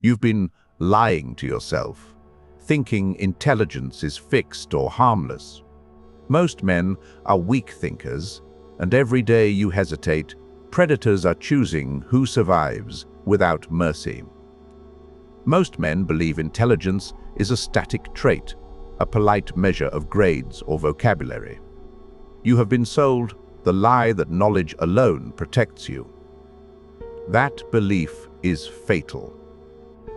You've been lying to yourself, thinking intelligence is fixed or harmless. Most men are weak thinkers, and every day you hesitate, predators are choosing who survives without mercy. Most men believe intelligence is a static trait, a polite measure of grades or vocabulary. You have been sold the lie that knowledge alone protects you. That belief is fatal.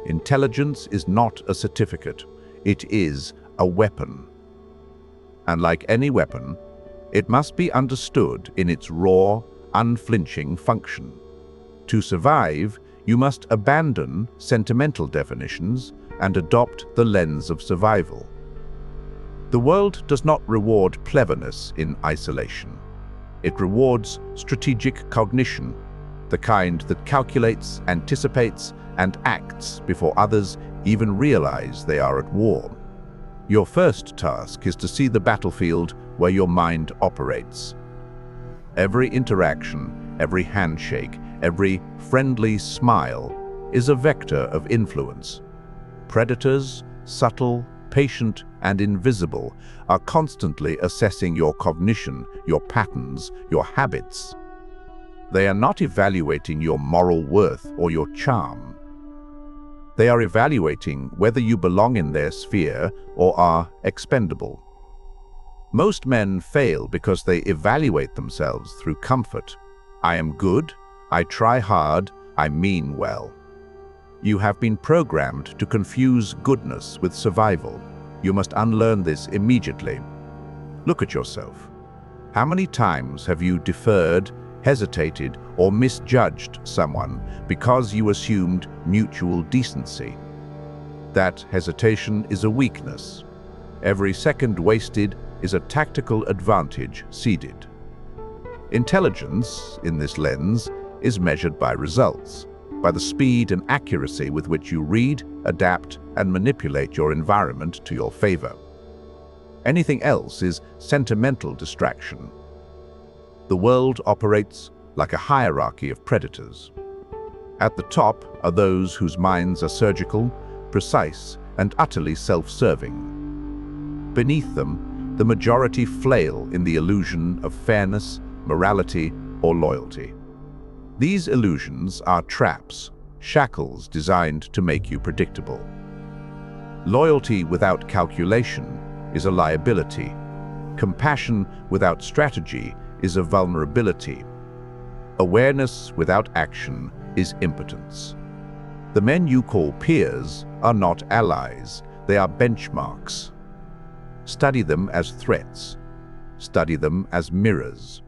Intelligence is not a certificate, it is a weapon. And like any weapon, it must be understood in its raw, unflinching function. To survive, you must abandon sentimental definitions and adopt the lens of survival. The world does not reward cleverness in isolation. It rewards strategic cognition, the kind that calculates, anticipates, and acts before others even realize they are at war. Your first task is to see the battlefield where your mind operates. Every interaction, every handshake, every friendly smile is a vector of influence. Predators, subtle, patient, and invisible, are constantly assessing your cognition, your patterns, your habits. They are not evaluating your moral worth or your charm. They are evaluating whether you belong in their sphere or are expendable. Most men fail because they evaluate themselves through comfort. I am good, I try hard, I mean well. You have been programmed to confuse goodness with survival. You must unlearn this immediately. Look at yourself. How many times have you deferred, hesitated, or misjudged someone because you assumed mutual decency? That hesitation is a weakness. Every second wasted is a tactical advantage ceded. Intelligence, in this lens, is measured by results, by the speed and accuracy with which you read, adapt, and manipulate your environment to your favor. Anything else is sentimental distraction. The world operates like a hierarchy of predators. At the top are those whose minds are surgical, precise, and utterly self-serving. Beneath them, the majority flail in the illusion of fairness, morality, or loyalty. These illusions are traps, shackles designed to make you predictable. Loyalty without calculation is a liability. Compassion without strategy is a vulnerability. Awareness without action is impotence. The men you call peers are not allies, they are benchmarks. Study them as threats. Study them as mirrors.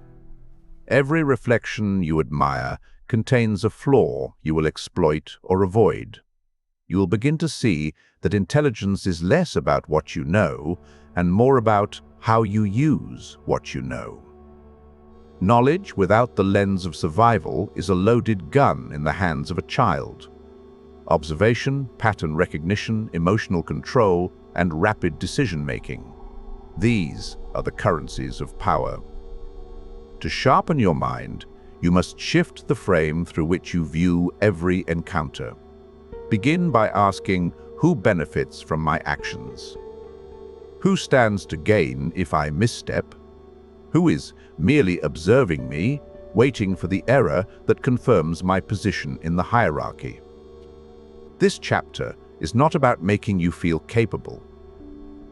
Every reflection you admire contains a flaw you will exploit or avoid. You will begin to see that intelligence is less about what you know and more about how you use what you know. Knowledge without the lens of survival is a loaded gun in the hands of a child. Observation, pattern recognition, emotional control, and rapid decision-making. These are the currencies of power. To sharpen your mind, you must shift the frame through which you view every encounter. Begin by asking, who benefits from my actions? Who stands to gain if I misstep? Who is merely observing me, waiting for the error that confirms my position in the hierarchy? This chapter is not about making you feel capable.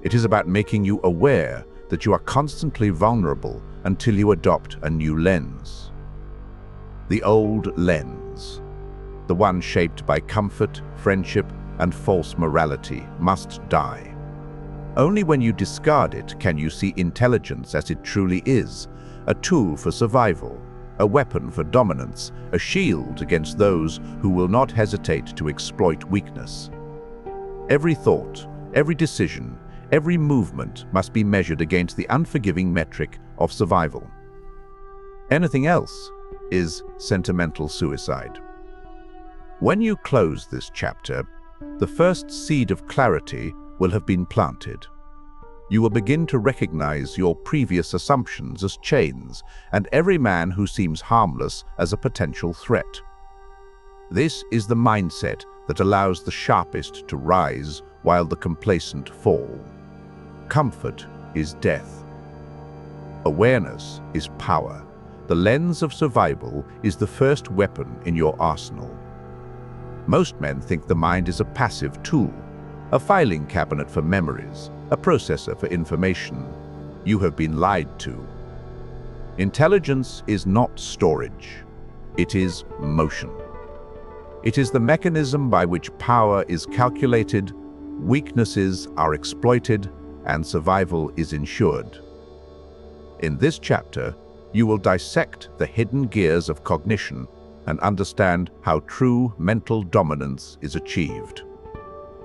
It is about making you aware that you are constantly vulnerable until you adopt a new lens. The old lens, the one shaped by comfort, friendship, and false morality, must die. Only when you discard it can you see intelligence as it truly is, a tool for survival, a weapon for dominance, a shield against those who will not hesitate to exploit weakness. Every thought, every decision, every movement must be measured against the unforgiving metric of survival. Anything else is sentimental suicide. When you close this chapter, the first seed of clarity will have been planted. You will begin to recognize your previous assumptions as chains, and every man who seems harmless as a potential threat. This is the mindset that allows the sharpest to rise while the complacent fall. Comfort is death. Awareness is power. The lens of survival is the first weapon in your arsenal. Most men think the mind is a passive tool, a filing cabinet for memories, a processor for information. You have been lied to. Intelligence is not storage. It is motion. It is the mechanism by which power is calculated, weaknesses are exploited, and survival is ensured. In this chapter, you will dissect the hidden gears of cognition and understand how true mental dominance is achieved.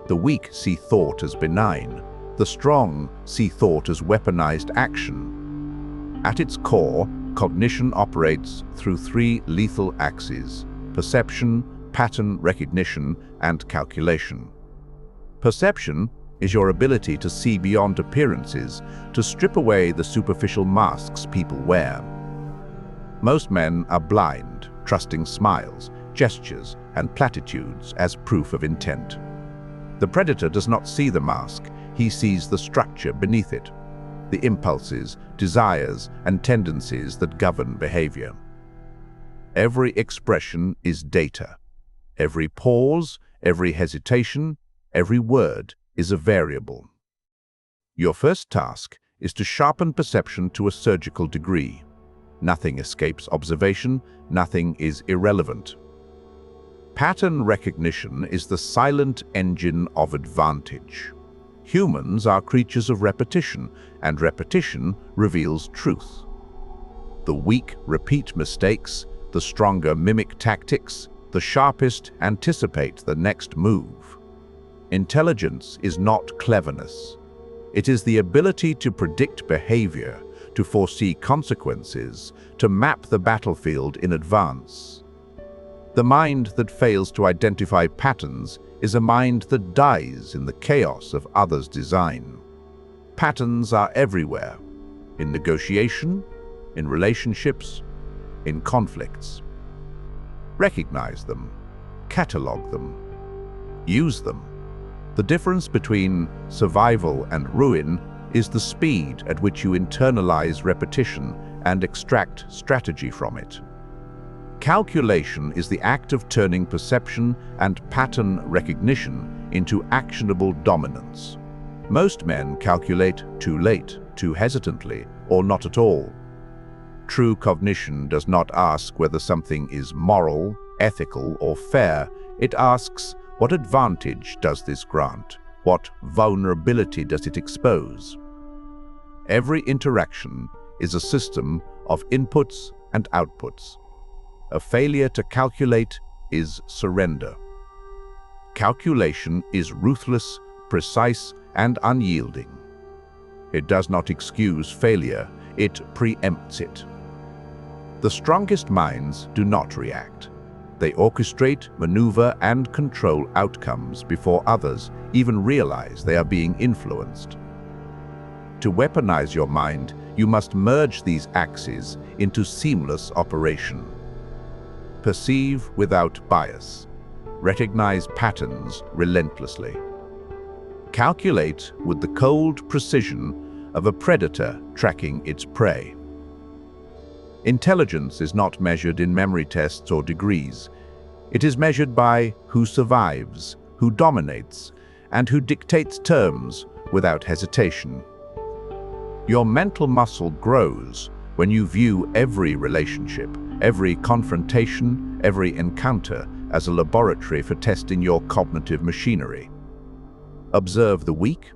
The weak see thought as benign. The strong see thought as weaponized action. At its core, cognition operates through three lethal axes: perception, pattern recognition, and calculation. Perception is your ability to see beyond appearances, to strip away the superficial masks people wear. Most men are blind, trusting smiles, gestures, and platitudes as proof of intent. The predator does not see the mask, he sees the structure beneath it, the impulses, desires, and tendencies that govern behavior. Every expression is data. Every pause, every hesitation, every word is a variable. Your first task is to sharpen perception to a surgical degree. Nothing escapes observation, nothing is irrelevant. Pattern recognition is the silent engine of advantage. Humans are creatures of repetition, and repetition reveals truth. The weak repeat mistakes, the stronger mimic tactics, the sharpest anticipate the next move. Intelligence is not cleverness. It is the ability to predict behavior, to foresee consequences, to map the battlefield in advance. The mind that fails to identify patterns is a mind that dies in the chaos of others' design. Patterns are everywhere, in negotiation, in relationships, in conflicts. Recognize them, catalog them, use them. The difference between survival and ruin is the speed at which you internalize repetition and extract strategy from it. Calculation is the act of turning perception and pattern recognition into actionable dominance. Most men calculate too late, too hesitantly, or not at all. True cognition does not ask whether something is moral, ethical, or fair. It asks, what advantage does this grant? What vulnerability does it expose? Every interaction is a system of inputs and outputs. A failure to calculate is surrender. Calculation is ruthless, precise, and unyielding. It does not excuse failure, it preempts it. The strongest minds do not react. They orchestrate, maneuver, and control outcomes before others even realize they are being influenced. To weaponize your mind, you must merge these axes into seamless operation. Perceive without bias. Recognize patterns relentlessly. Calculate with the cold precision of a predator tracking its prey. Intelligence is not measured in memory tests or degrees. It is measured by who survives, who dominates, and who dictates terms without hesitation. Your mental muscle grows when you view every relationship, every confrontation, every encounter as a laboratory for testing your cognitive machinery. Observe the weak,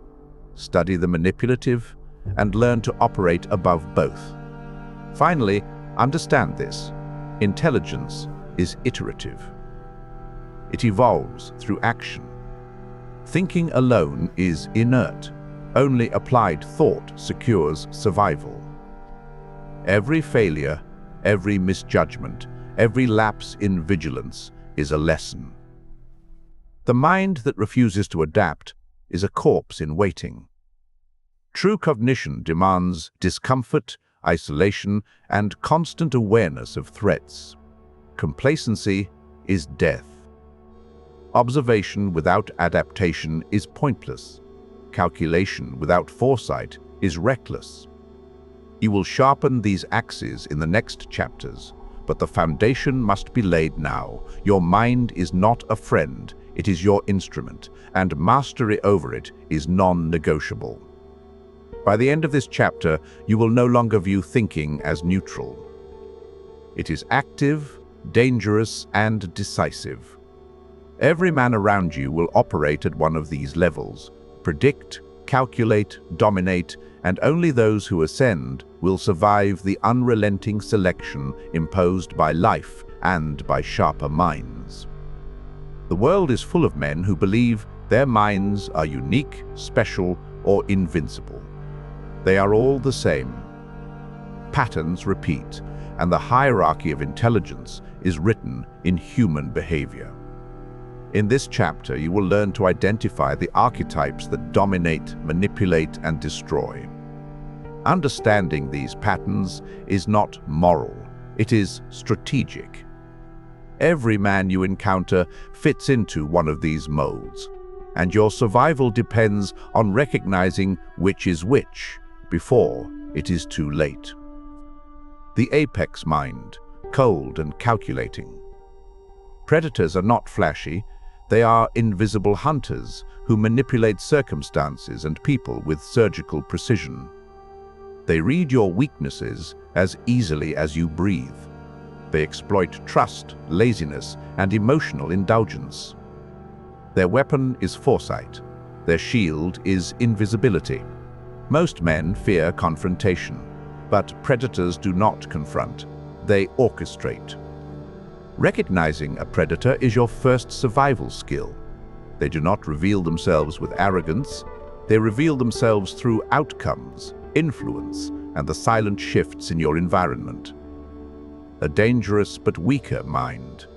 study the manipulative, and learn to operate above both. Finally, understand this. Intelligence is iterative. It evolves through action. Thinking alone is inert. Only applied thought secures survival. Every failure, every misjudgment, every lapse in vigilance is a lesson. The mind that refuses to adapt is a corpse in waiting. True cognition demands discomfort, isolation, and constant awareness of threats. Complacency is death. Observation without adaptation is pointless. Calculation without foresight is reckless. You will sharpen these axes in the next chapters, but the foundation must be laid now. Your mind is not a friend, it is your instrument, and mastery over it is non-negotiable. By the end of this chapter, you will no longer view thinking as neutral. It is active, dangerous, and decisive. Every man around you will operate at one of these levels: predict, calculate, dominate, and only those who ascend will survive the unrelenting selection imposed by life and by sharper minds. The world is full of men who believe their minds are unique, special, or invincible. They are all the same. Patterns repeat, and the hierarchy of intelligence is written in human behavior. In this chapter, you will learn to identify the archetypes that dominate, manipulate, and destroy. Understanding these patterns is not moral, it is strategic. Every man you encounter fits into one of these molds, and your survival depends on recognizing which is which before it is too late. The apex mind, cold and calculating. Predators are not flashy, they are invisible hunters who manipulate circumstances and people with surgical precision. They read your weaknesses as easily as you breathe. They exploit trust, laziness, and emotional indulgence. Their weapon is foresight. Their shield is invisibility. Most men fear confrontation, but predators do not confront. They orchestrate. Recognizing a predator is your first survival skill. They do not reveal themselves with arrogance. They reveal themselves through outcomes, influence, and the silent shifts in your environment. A dangerous but weaker mind.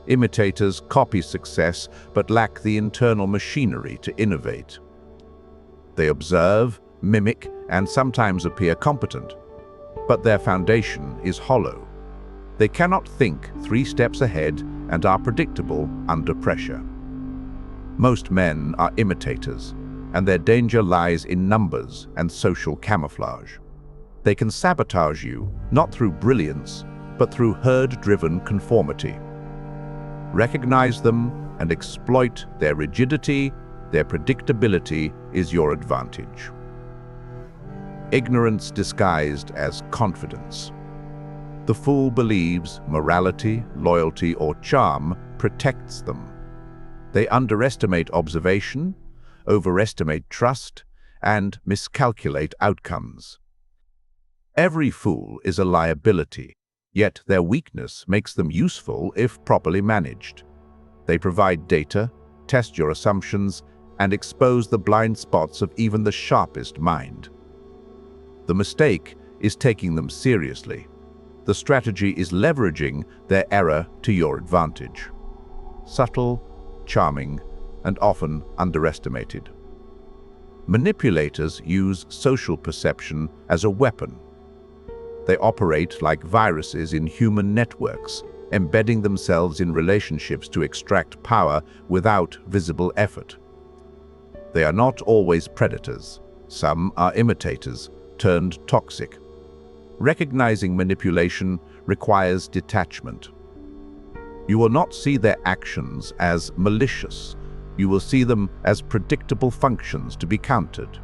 Imitators copy success but lack the internal machinery to innovate. They observe, mimic, and sometimes appear competent, but their foundation is hollow. They cannot think 3 steps ahead and are predictable under pressure. Most men are imitators, and their danger lies in numbers and social camouflage. They can sabotage you, not through brilliance, but through herd-driven conformity. Recognize them and exploit their rigidity. Their predictability is your advantage. Ignorance disguised as confidence. The fool believes morality, loyalty, or charm protects them. They underestimate observation, overestimate trust, and miscalculate outcomes. Every fool is a liability, yet their weakness makes them useful if properly managed. They provide data, test your assumptions, and expose the blind spots of even the sharpest mind. The mistake is taking them seriously. The strategy is leveraging their error to your advantage. Subtle, charming, and often underestimated. Manipulators use social perception as a weapon. They operate like viruses in human networks, embedding themselves in relationships to extract power without visible effort. They are not always predators. Some are imitators, turned toxic. Recognizing manipulation requires detachment. You will not see their actions as malicious. You will see them as predictable functions to be countered.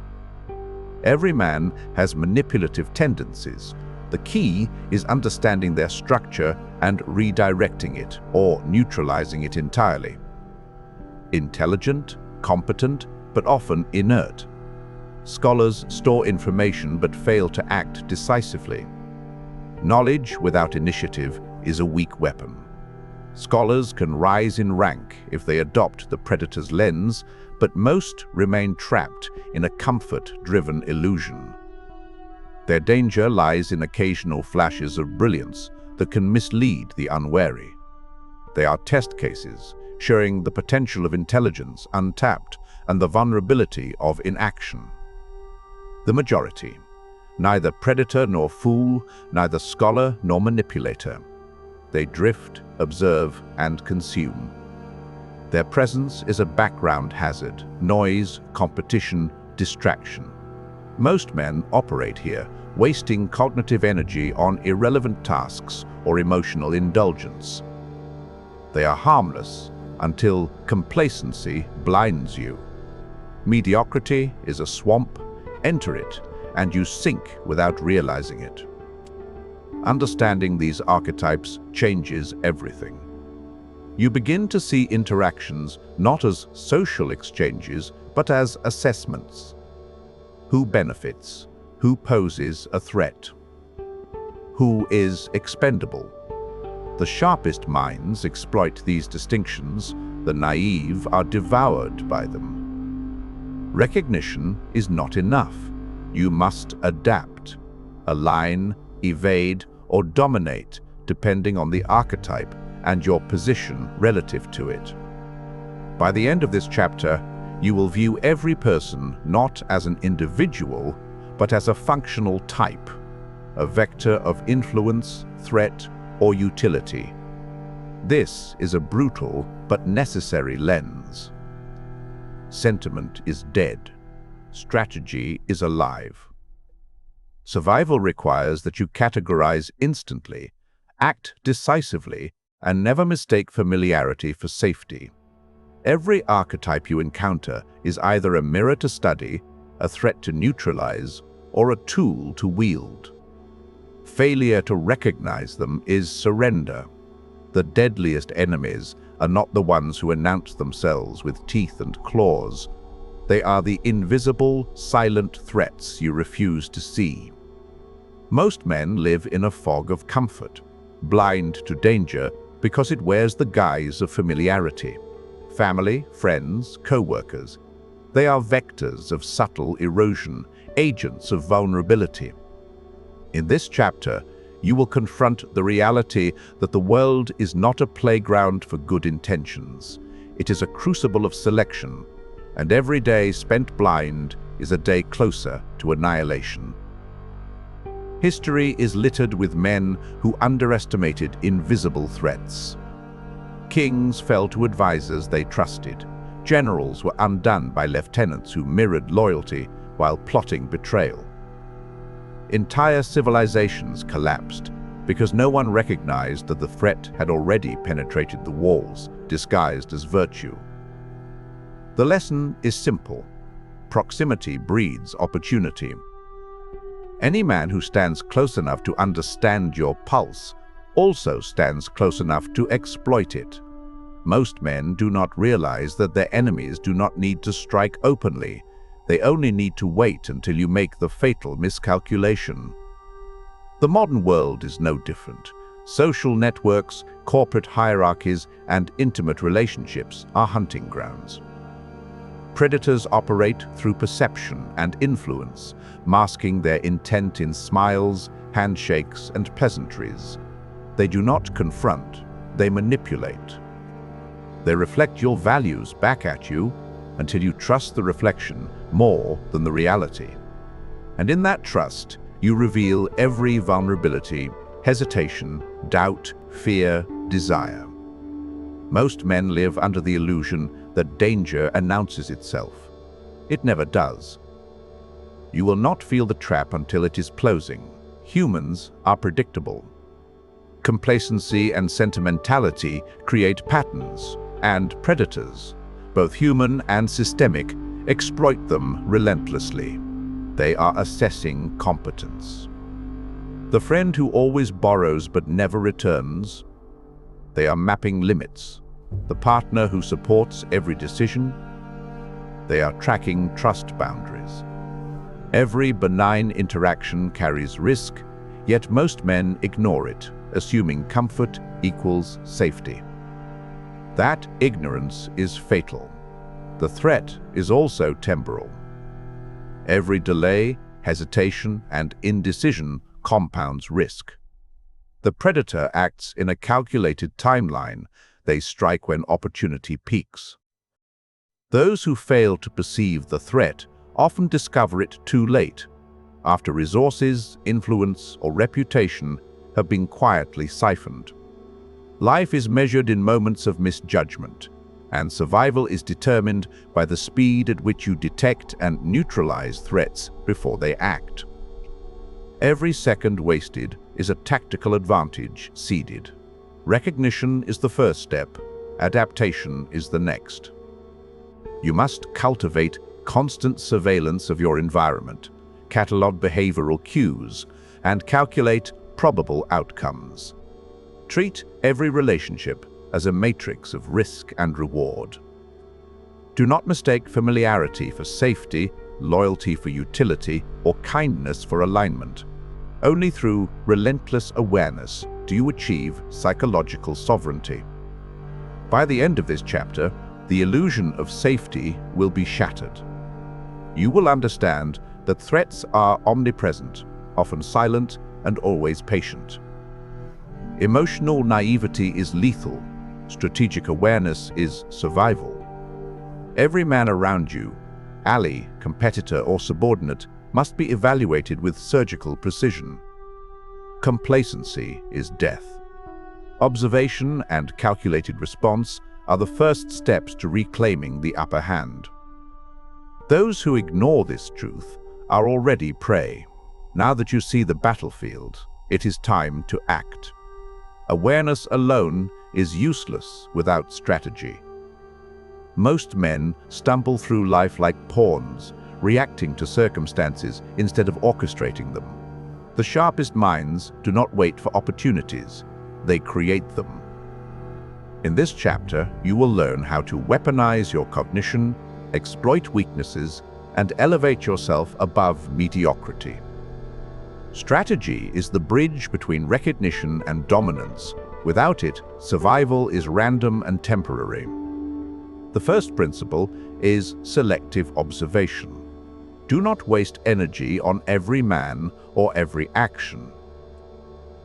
Every man has manipulative tendencies. The key is understanding their structure and redirecting it, or neutralizing it entirely. Intelligent, competent, but often inert. Scholars store information but fail to act decisively. Knowledge without initiative is a weak weapon. Scholars can rise in rank if they adopt the predator's lens, but most remain trapped in a comfort-driven illusion. Their danger lies in occasional flashes of brilliance that can mislead the unwary. They are test cases, showing the potential of intelligence untapped and the vulnerability of inaction. The majority. Neither predator nor fool, neither scholar nor manipulator. They drift, observe, and consume. Their presence is a background hazard, noise, competition, distraction. Most men operate here, wasting cognitive energy on irrelevant tasks or emotional indulgence. They are harmless until complacency blinds you. Mediocrity is a swamp. Enter it, and you sink without realizing it. Understanding these archetypes changes everything. You begin to see interactions not as social exchanges, but as assessments. Who benefits? Who poses a threat? Who is expendable? The sharpest minds exploit these distinctions. The naive are devoured by them. Recognition is not enough. You must adapt, align, evade, or dominate, depending on the archetype and your position relative to it. By the end of this chapter, you will view every person not as an individual, but as a functional type, a vector of influence, threat, or utility. This is a brutal but necessary lens. Sentiment is dead. Strategy is alive. Survival requires that you categorize instantly, act decisively, and never mistake familiarity for safety. Every archetype you encounter is either a mirror to study, a threat to neutralize, or a tool to wield. Failure to recognize them is surrender. The deadliest enemies are not the ones who announce themselves with teeth and claws. They are the invisible, silent threats you refuse to see. Most men live in a fog of comfort, blind to danger because it wears the guise of familiarity. Family, friends, co-workers, they are vectors of subtle erosion, agents of vulnerability. In this chapter, you will confront the reality that the world is not a playground for good intentions. It is a crucible of selection, and every day spent blind is a day closer to annihilation. History is littered with men who underestimated invisible threats. Kings fell to advisors they trusted. Generals were undone by lieutenants who mirrored loyalty while plotting betrayal. Entire civilizations collapsed because no one recognized that the threat had already penetrated the walls, disguised as virtue. The lesson is simple. Proximity breeds opportunity. Any man who stands close enough to understand your pulse also stands close enough to exploit it. Most men do not realize that their enemies do not need to strike openly. They only need to wait until you make the fatal miscalculation. The modern world is no different. Social networks, corporate hierarchies, and intimate relationships are hunting grounds. Predators operate through perception and influence, masking their intent in smiles, handshakes, and pleasantries. They do not confront, they manipulate. They reflect your values back at you until you trust the reflection more than the reality. And in that trust, you reveal every vulnerability, hesitation, doubt, fear, desire. Most men live under the illusion that danger announces itself. It never does. You will not feel the trap until it is closing. Humans are predictable. Complacency and sentimentality create patterns, and predators, both human and systemic, exploit them relentlessly. They are assessing competence. The friend who always borrows but never returns, they are mapping limits. The partner who supports every decision, they are tracking trust boundaries. Every benign interaction carries risk, yet most men ignore it, assuming comfort equals safety. That ignorance is fatal. The threat is also temporal. Every delay, hesitation, and indecision compounds risk. The predator acts in a calculated timeline. They strike when opportunity peaks. Those who fail to perceive the threat often discover it too late, after resources, influence, or reputation have been quietly siphoned. Life is measured in moments of misjudgment. and survival is determined by the speed at which you detect and neutralize threats before they act. Every second wasted is a tactical advantage ceded. Recognition is the first step, adaptation is the next. You must cultivate constant surveillance of your environment, catalog behavioral cues, and calculate probable outcomes. Treat every relationship as a matrix of risk and reward. Do not mistake familiarity for safety, loyalty for utility, or kindness for alignment. Only through relentless awareness do you achieve psychological sovereignty. By the end of this chapter, the illusion of safety will be shattered. You will understand that threats are omnipresent, often silent, and always patient. Emotional naivety is lethal. Strategic awareness is survival. Every man around you, ally, competitor, or subordinate, must be evaluated with surgical precision. Complacency is death. Observation and calculated response are the first steps to reclaiming the upper hand. Those who ignore this truth are already prey. Now that you see the battlefield, it is time to act. Awareness alone is useless without strategy. Most men stumble through life like pawns, reacting to circumstances instead of orchestrating them. The sharpest minds do not wait for opportunities, they create them. In this chapter, you will learn how to weaponize your cognition, exploit weaknesses, and elevate yourself above mediocrity. Strategy is the bridge between recognition and dominance. Without it, survival is random and temporary. The first principle is selective observation. Do not waste energy on every man or every action.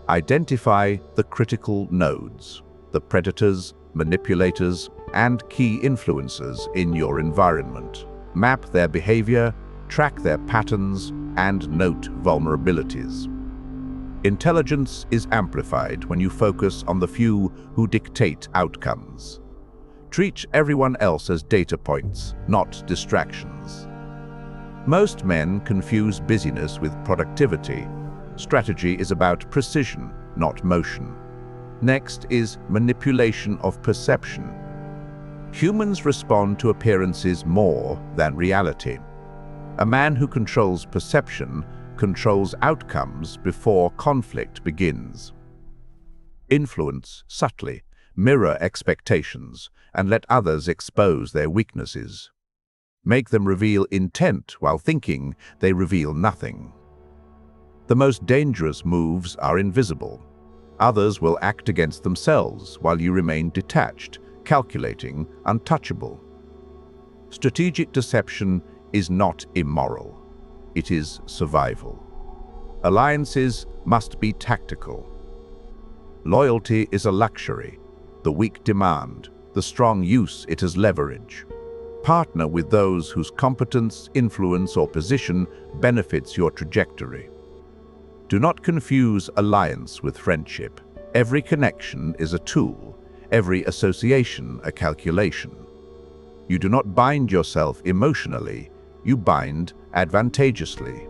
Identify the critical nodes, the predators, manipulators, and key influencers in your environment. Map their behavior, track their patterns, and note vulnerabilities. Intelligence is amplified when you focus on the few who dictate outcomes. Treat everyone else as data points, not distractions. Most men confuse busyness with productivity. Strategy is about precision, not motion. Next is manipulation of perception. Humans respond to appearances more than reality. A man who controls perception controls outcomes before conflict begins. Influence subtly, mirror expectations, and let others expose their weaknesses. Make them reveal intent while thinking they reveal nothing. The most dangerous moves are invisible. Others will act against themselves while you remain detached, calculating, untouchable. Strategic deception is not immoral. It is survival. Alliances must be tactical. Loyalty is a luxury. The weak demand, the strong use it as leverage. Partner with those whose competence, influence, or position benefits your trajectory. Do not confuse alliance with friendship. Every connection is a tool, every association a calculation. You do not bind yourself emotionally, you bind advantageously.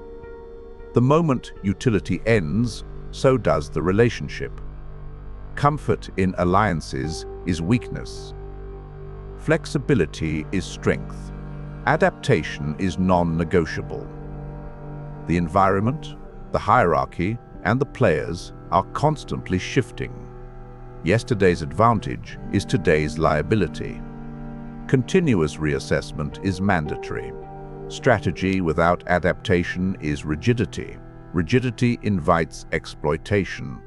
The moment utility ends, so does the relationship. Comfort in alliances is weakness. Flexibility is strength. Adaptation is non-negotiable. The environment, the hierarchy, and the players are constantly shifting. Yesterday's advantage is today's liability. Continuous reassessment is mandatory. Strategy without adaptation is rigidity. Rigidity invites exploitation.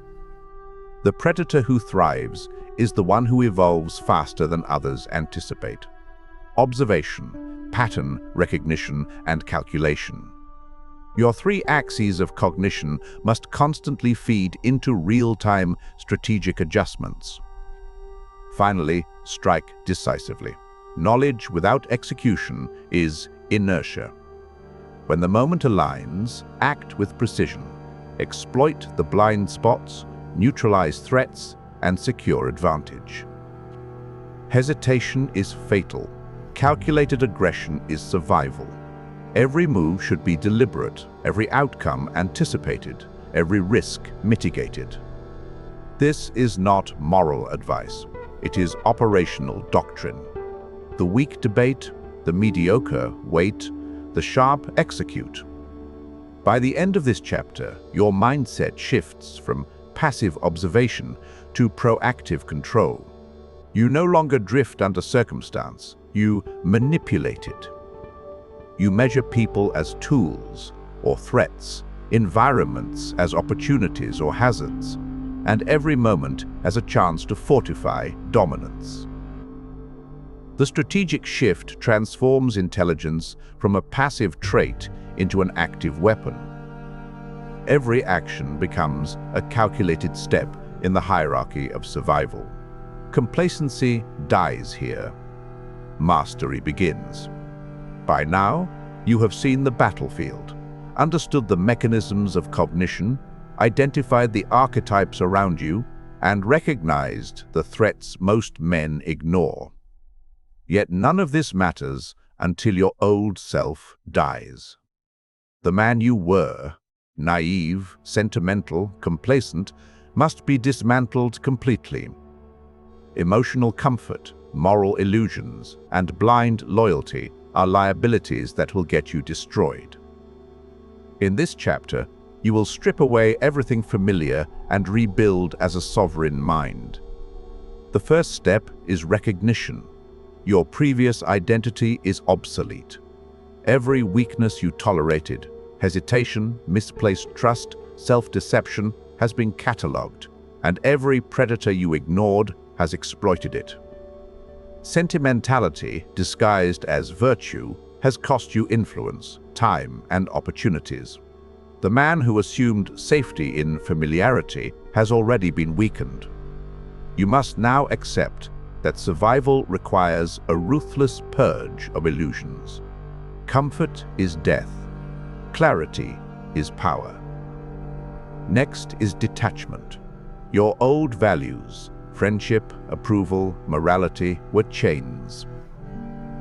The predator who thrives is the one who evolves faster than others anticipate. Observation, pattern recognition, and calculation. Your three axes of cognition must constantly feed into real-time strategic adjustments. Finally, strike decisively. Knowledge without execution is inertia. When the moment aligns, act with precision. Exploit the blind spots, neutralize threats, and secure advantage. Hesitation is fatal. Calculated aggression is survival. Every move should be deliberate, every outcome anticipated, every risk mitigated. This is not moral advice. It is operational doctrine. The weak debate, the mediocre wait, the sharp execute. By the end of this chapter, your mindset shifts from passive observation to proactive control. You no longer drift under circumstance, you manipulate it. You measure people as tools or threats, environments as opportunities or hazards, and every moment as a chance to fortify dominance. The strategic shift transforms intelligence from a passive trait into an active weapon. Every action becomes a calculated step in the hierarchy of survival. Complacency dies here. Mastery begins. By now, you have seen the battlefield, understood the mechanisms of cognition, identified the archetypes around you, and recognized the threats most men ignore. Yet none of this matters until your old self dies. The man you were, naive, sentimental, complacent, must be dismantled completely. Emotional comfort, moral illusions, and blind loyalty are liabilities that will get you destroyed. In this chapter, you will strip away everything familiar and rebuild as a sovereign mind. The first step is recognition. Your previous identity is obsolete. Every weakness you tolerated, hesitation, misplaced trust, self-deception, has been catalogued, and every predator you ignored has exploited it. Sentimentality, disguised as virtue, has cost you influence, time, and opportunities. The man who assumed safety in familiarity has already been weakened. You must now accept that survival requires a ruthless purge of illusions. Comfort is death. Clarity is power. Next is detachment. Your old values, friendship, approval, morality, were chains.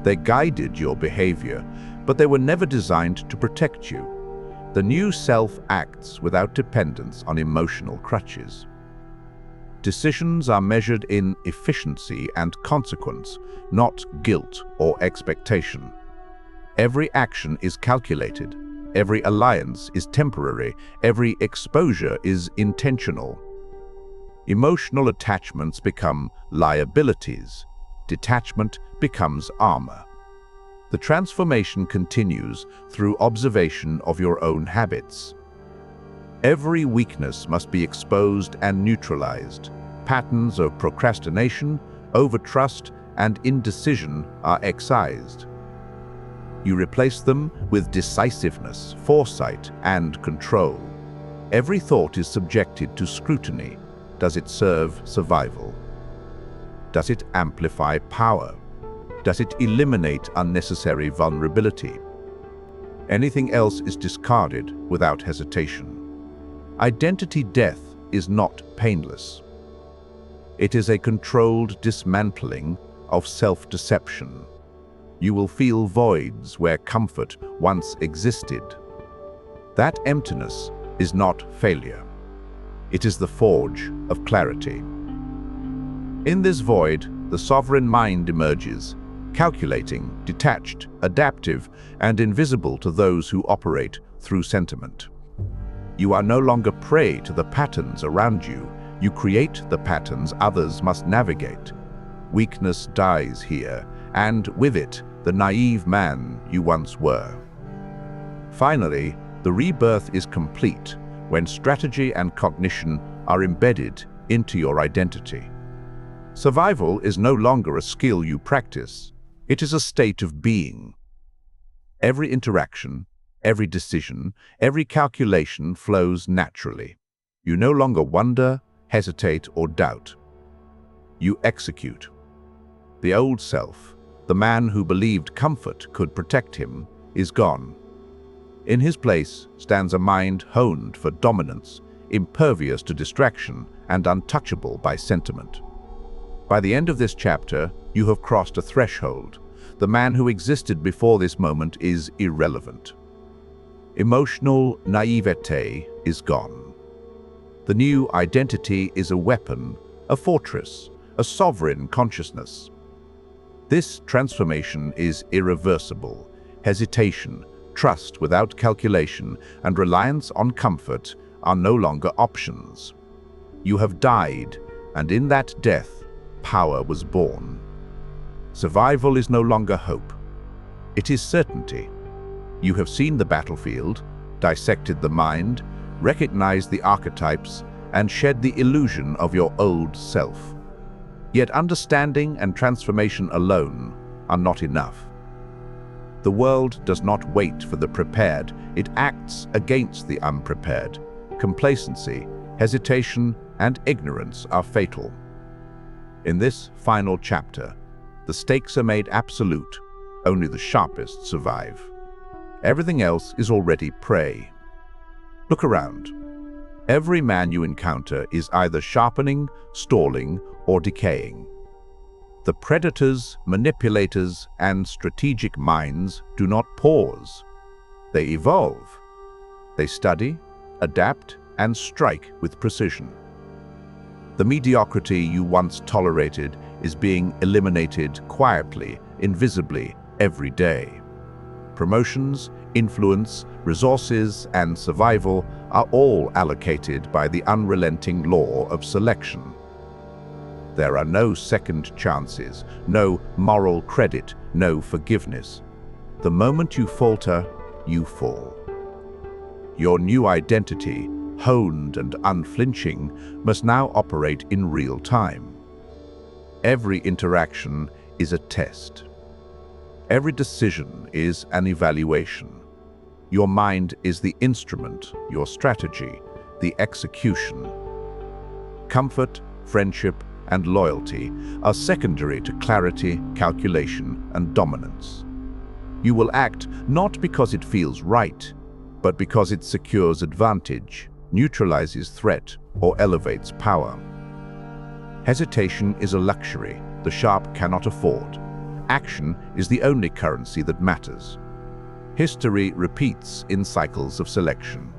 They guided your behavior, but they were never designed to protect you. The new self acts without dependence on emotional crutches. Decisions are measured in efficiency and consequence, not guilt or expectation. Every action is calculated. Every alliance is temporary. Every exposure is intentional. Emotional attachments become liabilities. Detachment becomes armor. The transformation continues through observation of your own habits. Every weakness must be exposed and neutralized. Patterns of procrastination, overtrust, and indecision are excised. You replace them with decisiveness, foresight, and control. Every thought is subjected to scrutiny. Does it serve survival? Does it amplify power? Does it eliminate unnecessary vulnerability? Anything else is discarded without hesitation. Identity death is not painless. It is a controlled dismantling of self-deception. You will feel voids where comfort once existed. That emptiness is not failure. It is the forge of clarity. In this void, the sovereign mind emerges, calculating, detached, adaptive, and invisible to those who operate through sentiment. You are no longer prey to the patterns around you. You create the patterns others must navigate. Weakness dies here, and with it, the naive man you once were. Finally, the rebirth is complete when strategy and cognition are embedded into your identity. Survival is no longer a skill you practice. It is a state of being. Every interaction, every decision, every calculation flows naturally. You no longer wonder, hesitate, or doubt. You execute. The old self, the man who believed comfort could protect him, is gone. In his place stands a mind honed for dominance, impervious to distraction, and untouchable by sentiment. By the end of this chapter, You have crossed a threshold. The man who existed before this moment is irrelevant. Emotional naivete is gone. The new identity is a weapon, a fortress, a sovereign consciousness. This transformation is irreversible. Hesitation, trust without calculation, and reliance on comfort are no longer options. You have died, and in that death, power was born. Survival is no longer hope. It is certainty. You have seen the battlefield, dissected the mind, recognized the archetypes, and shed the illusion of your old self. Yet understanding and transformation alone are not enough. The world does not wait for the prepared, it acts against the unprepared. Complacency, hesitation, and ignorance are fatal. In this final chapter, the stakes are made absolute. Only the sharpest survive. Everything else is already prey. Look around. Every man you encounter is either sharpening, stalling, or decaying. The predators, manipulators, and strategic minds do not pause. They evolve. They study, adapt, and strike with precision. The mediocrity you once tolerated is being eliminated quietly, invisibly, every day. Promotions, influence, resources, and survival are all allocated by the unrelenting law of selection. There are no second chances, no moral credit, no forgiveness. The moment you falter, you fall. Your new identity, honed and unflinching, must now operate in real time. Every interaction is a test. Every decision is an evaluation. Your mind is the instrument, your strategy, the execution. Comfort, friendship, and loyalty are secondary to clarity, calculation, and dominance. You will act not because it feels right, but because it secures advantage, neutralizes threat, or elevates power. Hesitation is a luxury the sharp cannot afford. Action is the only currency that matters. History repeats in cycles of selection.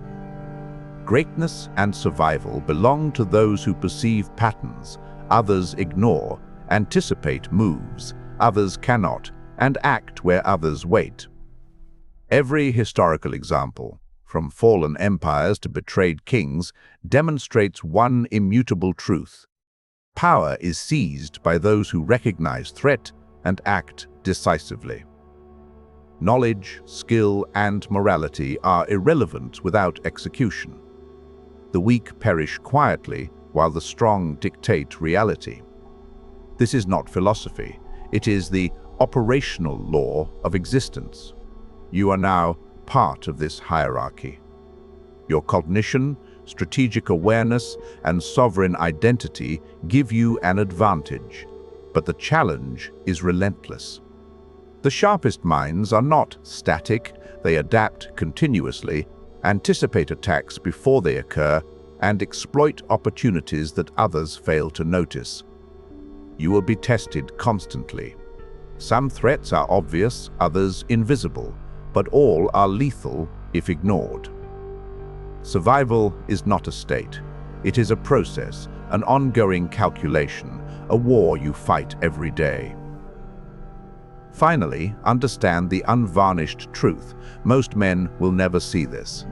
Greatness and survival belong to those who perceive patterns, others ignore, anticipate moves, others cannot, and act where others wait. Every historical example, from fallen empires to betrayed kings, demonstrates one immutable truth. Power is seized by those who recognize threat and act decisively. Knowledge, skill, and morality are irrelevant without execution. The weak perish quietly, while the strong dictate reality. This is not philosophy. It is the operational law of existence. You are now part of this hierarchy. Your cognition, strategic awareness, and sovereign identity give you an advantage, but the challenge is relentless. The sharpest minds are not static. They adapt continuously, anticipate attacks before they occur, and exploit opportunities that others fail to notice. You will be tested constantly. Some threats are obvious, others invisible, but all are lethal if ignored. Survival is not a state. It is a process, an ongoing calculation, a war you fight every day. Finally, understand the unvarnished truth. Most men will never see this.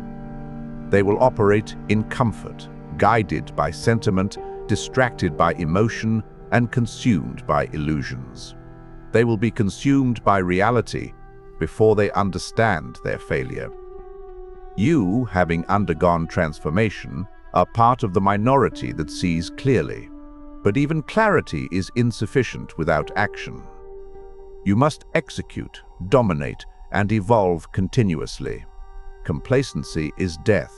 They will operate in comfort, guided by sentiment, distracted by emotion, and consumed by illusions. They will be consumed by reality before they understand their failure. You, having undergone transformation, are part of the minority that sees clearly. But even clarity is insufficient without action. You must execute, dominate, and evolve continuously. Complacency is death.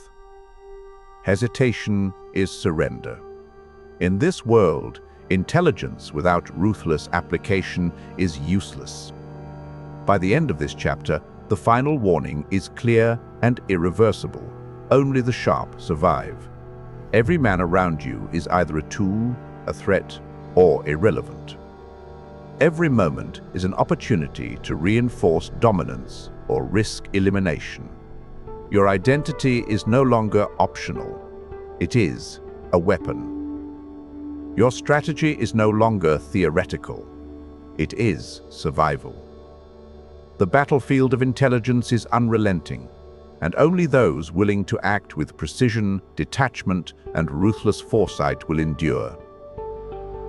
Hesitation is surrender. In this world, intelligence without ruthless application is useless. By the end of this chapter, the final warning is clear and irreversible. Only the sharp survive. Every man around you is either a tool, a threat, or irrelevant. Every moment is an opportunity to reinforce dominance or risk elimination. Your identity is no longer optional. It is a weapon. Your strategy is no longer theoretical. It is survival. The battlefield of intelligence is unrelenting, and only those willing to act with precision, detachment, and ruthless foresight will endure.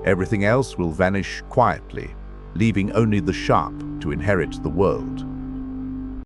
Everything else will vanish quietly, leaving only the sharp to inherit the world.